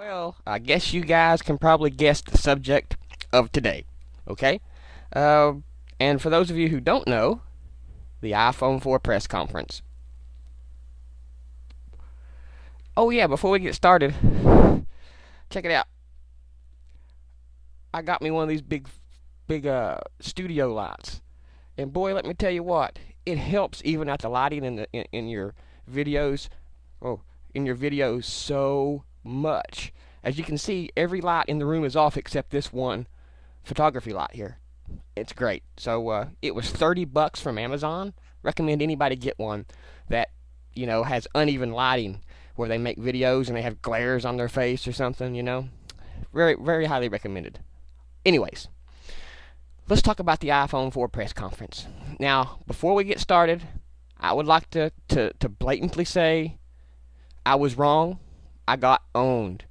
Well, I guess you guys can probably guess the subject of today, okay? And for those of you who don't know, the iPhone 4 press conference. Oh yeah, before we get started, check it out. I got me one of these big studio lights. And boy, let me tell you what, it helps even out the lighting in your videos. Oh, in your videos so much. As you can see, every light in the room is off except this one photography light here. It's great. So it was $30 from Amazon. Recommend anybody get one that, has uneven lighting where they make videos and they have glares on their face or something. Very, very highly recommended. Anyways, let's talk about the iPhone 4 press conference. Now, before we get started, I would like to blatantly say I was wrong. I got owned.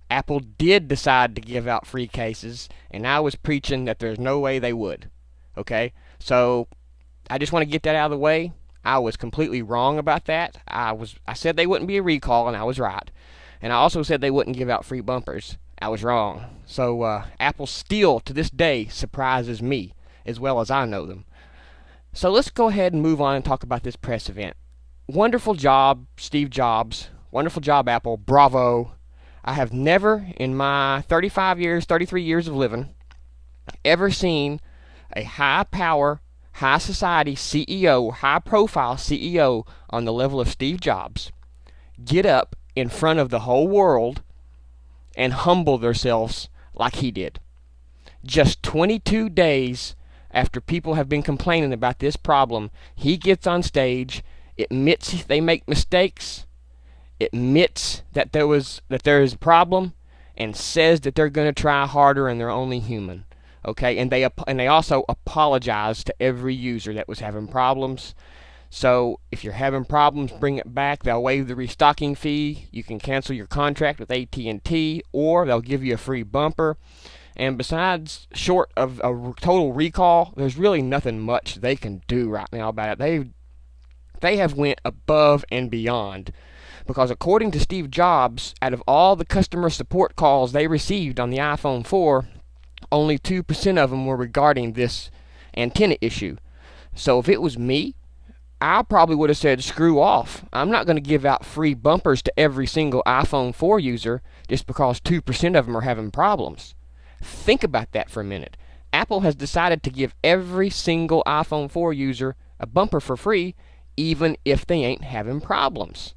Apple did decide to give out free cases, and I was preaching that there's no way they would. Okay? So, I just want to get that out of the way. I was completely wrong about that. I said they wouldn't be a recall, and I was right. And I also said they wouldn't give out free bumpers. I was wrong. So, Apple still, to this day, surprises me, as well as I know them. So, let's go ahead and move on and talk about this press event. Wonderful job, Steve Jobs. Wonderful job, Apple. Bravo. I have never, in my 33 years of living, ever seen a high-power, high-society CEO, high-profile CEO on the level of Steve Jobs get up in front of the whole world and humble themselves like he did. Just 22 days after people have been complaining about this problem, he gets on stage, admits they make mistakes, admits that there is a problem, and says that they're going to try harder and they're only human. Okay, and they also apologize to every user that was having problems. So if you're having problems, bring it back. They'll waive the restocking fee. You can cancel your contract with AT&T, or they'll give you a free bumper. And besides, short of a total recall, there's really nothing much they can do right now about it. They have went above and beyond. Because according to Steve Jobs, out of all the customer support calls they received on the iPhone 4, only 2% of them were regarding this antenna issue. So if it was me, I probably would have said, screw off. I'm not going to give out free bumpers to every single iPhone 4 user just because 2% of them are having problems. Think about that for a minute. Apple has decided to give every single iPhone 4 user a bumper for free, even if they ain't having problems.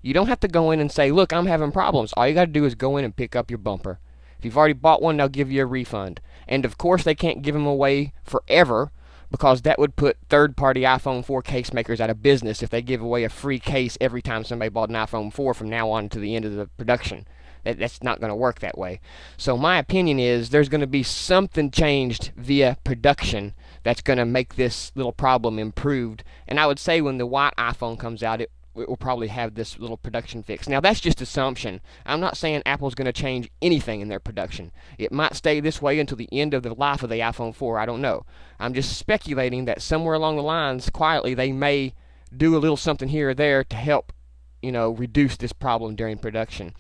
You don't have to go in and say, look, I'm having problems. All you got to do is go in and pick up your bumper. If you've already bought one, they'll give you a refund. And of course, they can't give them away forever, because that would put third-party iPhone 4 case makers out of business if they give away a free case every time somebody bought an iPhone 4 from now on to the end of the production. That's not going to work that way. So my opinion is there's going to be something changed via production that's going to make this little problem improved. And I would say when the white iPhone comes out, it will probably have this little production fix. Now, that's just assumption. I'm not saying Apple's going to change anything in their production. It might stay this way until the end of the life of the iPhone 4. I don't know. I'm just speculating that somewhere along the lines, quietly, they may do a little something here or there to help, reduce this problem during production.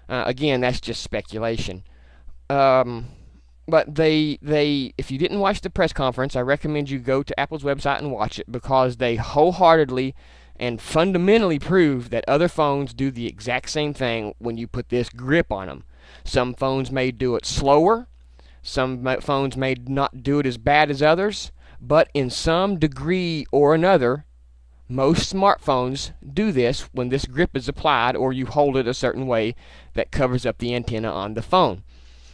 Again, that's just speculation. But if you didn't watch the press conference, I recommend you go to Apple's website and watch it, because they wholeheartedly and fundamentally prove that other phones do the exact same thing when you put this grip on them. Some phones may do it slower, some phones may not do it as bad as others, but in some degree or another, most smartphones do this when this grip is applied or you hold it a certain way that covers up the antenna on the phone.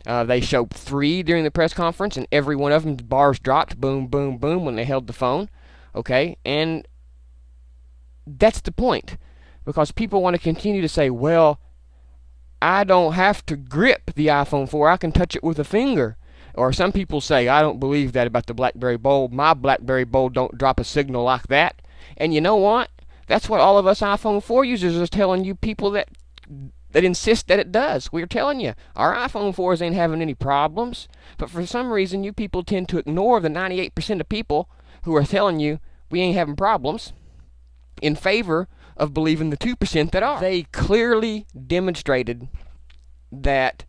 They showed 3 during the press conference, and every one of them, bars dropped, boom, boom, boom, when they held the phone. Okay, and that's the point, because people want to continue to say, well, I don't have to grip the iPhone 4, I can touch it with a finger. Or some people say, I don't believe that about the BlackBerry Bold. My BlackBerry Bold don't drop a signal like that. And you know what? That's what all of us iPhone 4 users are telling you people that insist that it does. We're telling you, our iPhone 4s ain't having any problems. But for some reason, you people tend to ignore the 98% of people who are telling you we ain't having problems in favor of believing the 2% that are. They clearly demonstrated that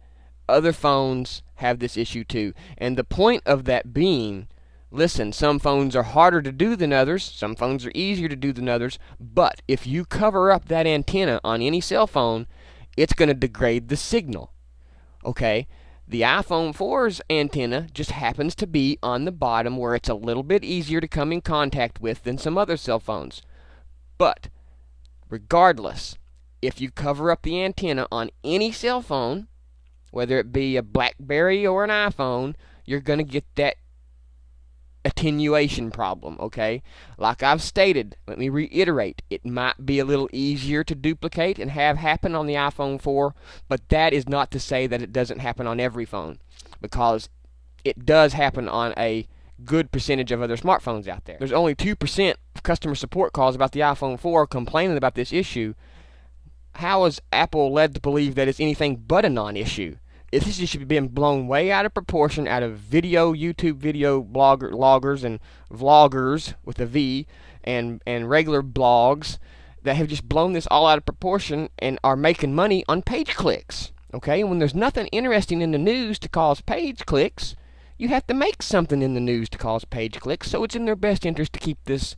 other phones have this issue too. And the point of that being, listen, some phones are harder to do than others, some phones are easier to do than others, but if you cover up that antenna on any cell phone, it's going to degrade the signal. Okay? The iPhone 4's antenna just happens to be on the bottom where it's a little bit easier to come in contact with than some other cell phones. But regardless, if you cover up the antenna on any cell phone, whether it be a BlackBerry or an iPhone, you're going to get that attenuation problem, okay? Like I've stated, let me reiterate, it might be a little easier to duplicate and have happen on the iPhone 4, but that is not to say that it doesn't happen on every phone, because it does happen on a good percentage of other smartphones out there. There's only 2% of customer support calls about the iPhone 4 complaining about this issue. How is Apple led to believe that it's anything but a non-issue? This should be being blown way out of proportion out of YouTube video loggers and vloggers with a V and regular blogs that have just blown this all out of proportion and are making money on page clicks. Okay, and when there's nothing interesting in the news to cause page clicks, you have to make something in the news to cause page clicks. So it's in their best interest to keep this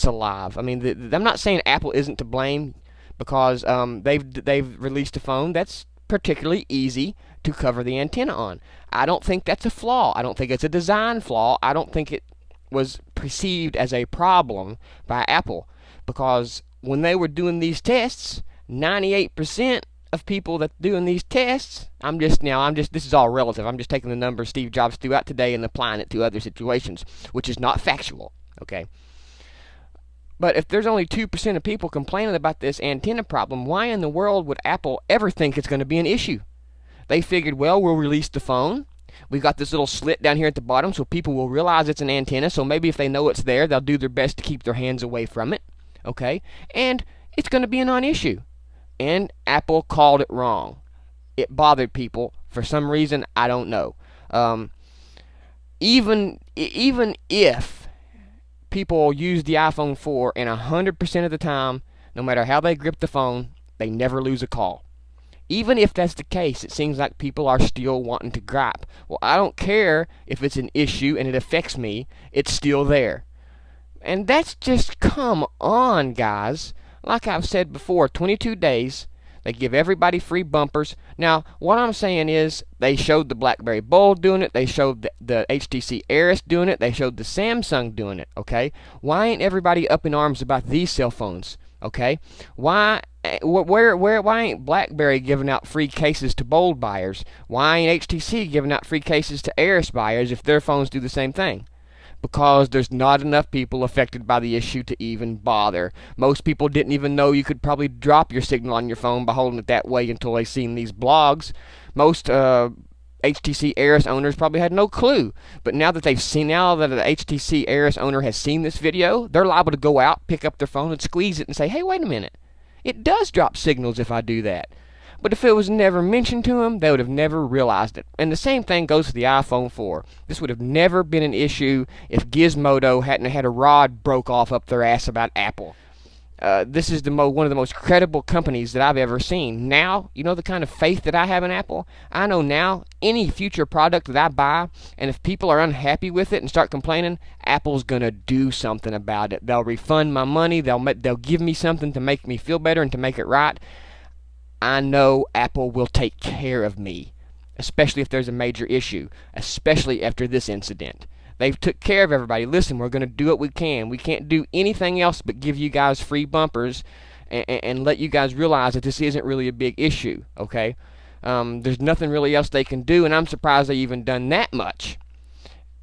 alive. I mean, I'm not saying Apple isn't to blame, because they've released a phone that's particularly easy to cover the antenna on. I don't think that's a flaw. I don't think it's a design flaw. I don't think it was perceived as a problem by Apple, because when they were doing these tests, 98% of people that doing these tests, this is all relative. I'm just taking the numbers Steve Jobs threw out today and applying it to other situations, which is not factual, okay? But if there's only 2% of people complaining about this antenna problem, why in the world would Apple ever think it's going to be an issue? They figured, well, we'll release the phone. We've got this little slit down here at the bottom so people will realize it's an antenna. So maybe if they know it's there, they'll do their best to keep their hands away from it. Okay? And it's going to be a non-issue. And Apple called it wrong. It bothered people for some reason, I don't know. Even if people use the iPhone 4 and 100% of the time, no matter how they grip the phone, they never lose a call. Even if that's the case, it seems like people are still wanting to gripe. Well, I don't care if it's an issue and it affects me, it's still there. And that's just, come on, guys. Like I've said before, 22 days, they give everybody free bumpers. Now, what I'm saying is, they showed the BlackBerry Bold doing it, they showed the HTC Aries doing it, they showed the Samsung doing it, okay? Why ain't everybody up in arms about these cell phones, okay? Why ain't BlackBerry giving out free cases to Bold buyers? Why ain't HTC giving out free cases to Aries buyers if their phones do the same thing? Because there's not enough people affected by the issue to even bother. Most people didn't even know you could probably drop your signal on your phone by holding it that way until they seen these blogs. Most HTC Aries owners probably had no clue. But now that an HTC Aries owner has seen this video, they're liable to go out, pick up their phone, and squeeze it and say, hey, wait a minute. It does drop signals if I do that. But if it was never mentioned to them, they would have never realized it. And the same thing goes for the iPhone 4. This would have never been an issue if Gizmodo hadn't had a rod broke off up their ass about Apple. This is one of the most credible companies that I've ever seen. Now, you know the kind of faith that I have in Apple? I know now any future product that I buy, and if people are unhappy with it and start complaining, Apple's going to do something about it. They'll refund my money. They'll give me something to make me feel better and to make it right. I know Apple will take care of me, especially if there's a major issue, especially after this incident. They've took care of everybody. Listen, we're going to do what we can. We can't do anything else but give you guys free bumpers and let you guys realize that this isn't really a big issue, okay? There's nothing really else they can do, and I'm surprised they even done that much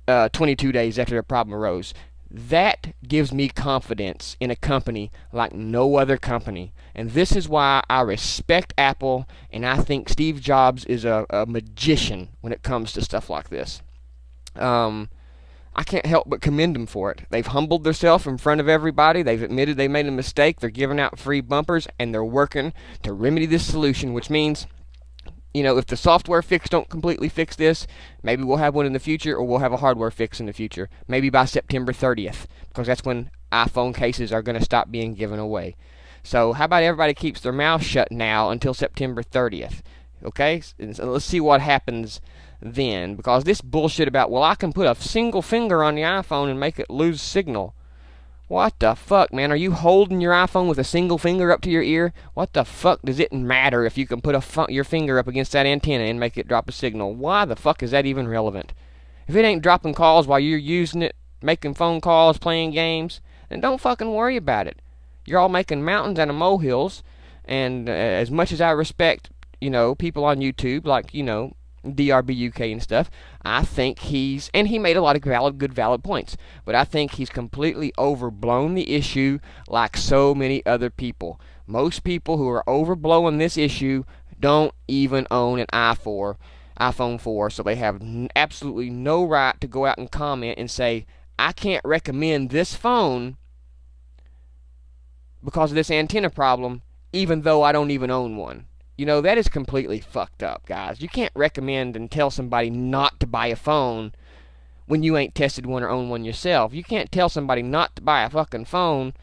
22 days after the problem arose. That gives me confidence in a company like no other company. And this is why I respect Apple, and I think Steve Jobs is a magician when it comes to stuff like this. I can't help but commend them for it. They've humbled themselves in front of everybody. They've admitted they made a mistake. They're giving out free bumpers, and they're working to remedy this solution, which means, you know, if the software fix don't completely fix this, maybe we'll have one in the future, or we'll have a hardware fix in the future. Maybe by September 30th, because that's when iPhone cases are going to stop being given away. So how about everybody keeps their mouth shut now until September 30th? okay? And so let's see what happens then, because this bullshit about, well, I can put a single finger on the iPhone and make it lose signal. What the fuck, man? Are you holding your iPhone with a single finger up to your ear? What the fuck does it matter if you can put your finger up against that antenna and make it drop a signal? Why the fuck is that even relevant? If it ain't dropping calls while you're using it, making phone calls, playing games, then don't fucking worry about it. You're all making mountains out of molehills, and as much as I respect, people on YouTube, like, DRBUK and stuff, I think and he made a lot of valid points, but I think he's completely overblown the issue like so many other people. Most people who are overblowing this issue don't even own an iPhone 4, so they have absolutely no right to go out and comment and say, I can't recommend this phone because of this antenna problem, even though I don't even own one. That is completely fucked up, guys. You can't recommend and tell somebody not to buy a phone when you ain't tested one or own one yourself. You can't tell somebody not to buy a fucking phone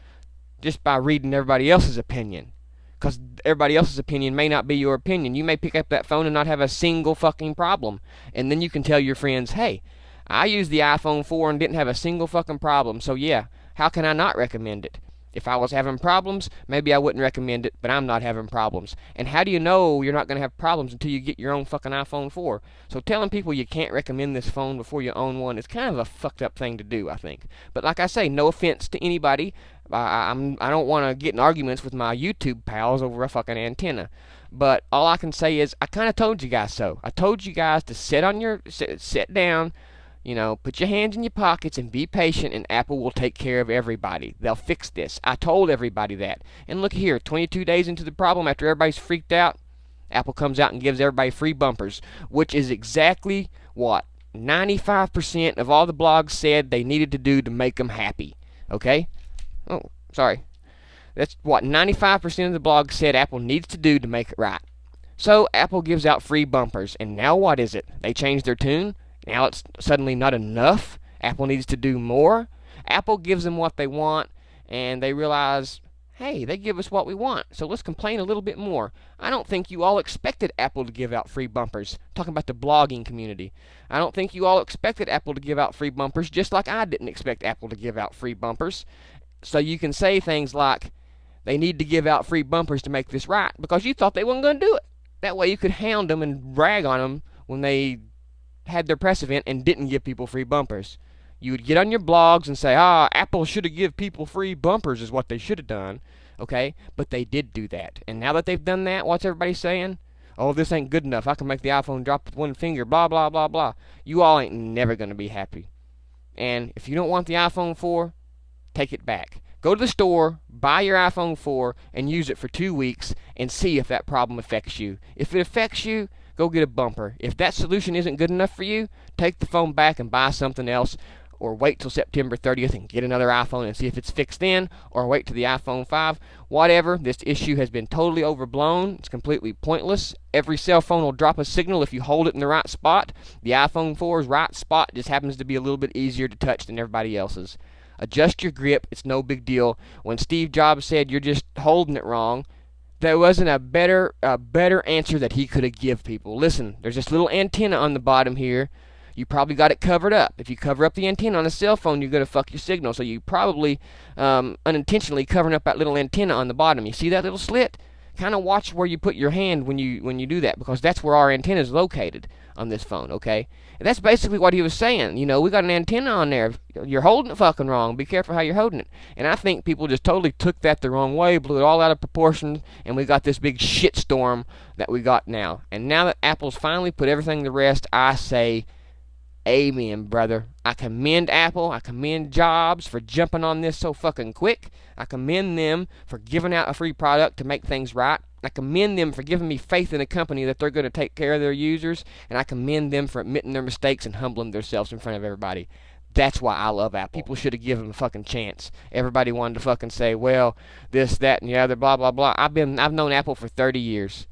just by reading everybody else's opinion. Because everybody else's opinion may not be your opinion. You may pick up that phone and not have a single fucking problem. And then you can tell your friends, hey, I used the iPhone 4 and didn't have a single fucking problem. So yeah, how can I not recommend it? If I was having problems, maybe I wouldn't recommend it, but I'm not having problems. And how do you know you're not going to have problems until you get your own fucking iPhone 4? So telling people you can't recommend this phone before you own one is kind of a fucked up thing to do, I think. But like I say, no offense to anybody. I don't want to get in arguments with my YouTube pals over a fucking antenna. But all I can say is I kind of told you guys so. I told you guys to sit down, put your hands in your pockets and be patient, and Apple will take care of everybody. They'll fix this. I told everybody that. And look here, 22 days into the problem, after everybody's freaked out, Apple comes out and gives everybody free bumpers, which is exactly what 95% of all the blogs said they needed to do to make them happy. Okay? Oh, sorry. That's what 95% of the blogs said Apple needs to do to make it right. So Apple gives out free bumpers, and now what is it? They changed their tune? Now it's suddenly not enough? Apple needs to do more? Apple gives them what they want, and they realize, hey, they give us what we want, so let's complain a little bit more. I don't think you all expected Apple to give out free bumpers. I'm talking about the blogging community. I don't think you all expected Apple to give out free bumpers, just like I didn't expect Apple to give out free bumpers. So you can say things like, they need to give out free bumpers to make this right, because you thought they weren't going to do it. That way you could hound them and rag on them when they had their press event and didn't give people free bumpers. You would get on your blogs and say, Apple should have given people free bumpers is what they should have done. Okay? But they did do that. And now that they've done that, what's everybody saying? Oh, this ain't good enough. I can make the iPhone drop with one finger, blah, blah, blah, blah. You all ain't never going to be happy. And if you don't want the iPhone 4, take it back. Go to the store, buy your iPhone 4, and use it for 2 weeks and see if that problem affects you. If it affects you, go get a bumper. If that solution isn't good enough for you, take the phone back and buy something else, or wait till September 30th and get another iPhone and see if it's fixed then, or wait till the iPhone 5. Whatever, this issue has been totally overblown. It's completely pointless. Every cell phone will drop a signal if you hold it in the right spot. The iPhone 4's right spot just happens to be a little bit easier to touch than everybody else's. Adjust your grip. It's no big deal. When Steve Jobs said you're just holding it wrong, there wasn't a better answer that he could have give people. Listen, there's this little antenna on the bottom here. You probably got it covered up. If you cover up the antenna on a cell phone, you're going to fuck your signal. So you probably unintentionally covering up that little antenna on the bottom. You see that little slit? Kind of watch where you put your hand when you do that, because that's where our antenna is located on this phone, okay? And that's basically what he was saying. We got an antenna on there. You're holding it fucking wrong. Be careful how you're holding it. And I think people just totally took that the wrong way, blew it all out of proportion, and we got this big shitstorm that we got now. And now that Apple's finally put everything to rest, I say, amen, brother. I commend Apple. I commend Jobs for jumping on this so fucking quick. I commend them for giving out a free product to make things right. I commend them for giving me faith in a company that they're going to take care of their users. And I commend them for admitting their mistakes and humbling themselves in front of everybody. That's why I love Apple. People should have given them a fucking chance. Everybody wanted to fucking say, well, this, that, and the other, blah, blah, blah. I've known Apple for 30 years.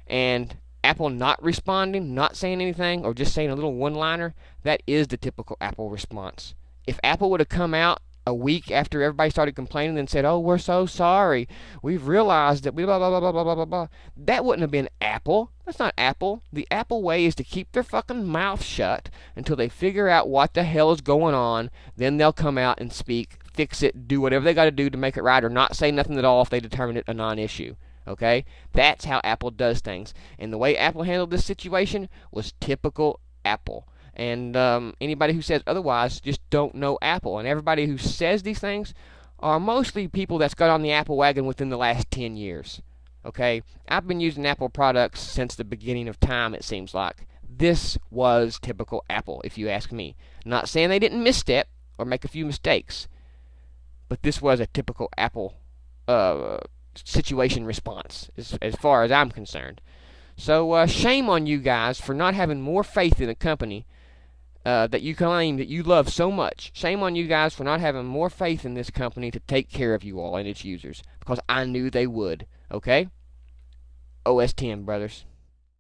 And Apple not responding, not saying anything, or just saying a little one-liner, that is the typical Apple response. If Apple would have come out a week after everybody started complaining and said, "Oh, we're so sorry. We've realized that we blah blah blah blah blah blah blah blah." That wouldn't have been Apple. That's not Apple. The Apple way is to keep their fucking mouth shut until they figure out what the hell is going on. Then they'll come out and speak, fix it, do whatever they got to do to make it right, or not say nothing at all if they determine it a non-issue. Okay? That's how Apple does things. And the way Apple handled this situation was typical Apple. And anybody who says otherwise just don't know Apple. And everybody who says these things are mostly people that's got on the Apple wagon within the last 10 years. Okay? I've been using Apple products since the beginning of time, it seems like. This was typical Apple, if you ask me. Not saying they didn't misstep or make a few mistakes, but this was a typical Apple situation response, as far as I'm concerned. So shame on you guys for not having more faith in a company that you claim that you love so much. Shame on you guys for not having more faith in this company to take care of you all and its users, because I knew they would. Okay? OS 10, brothers.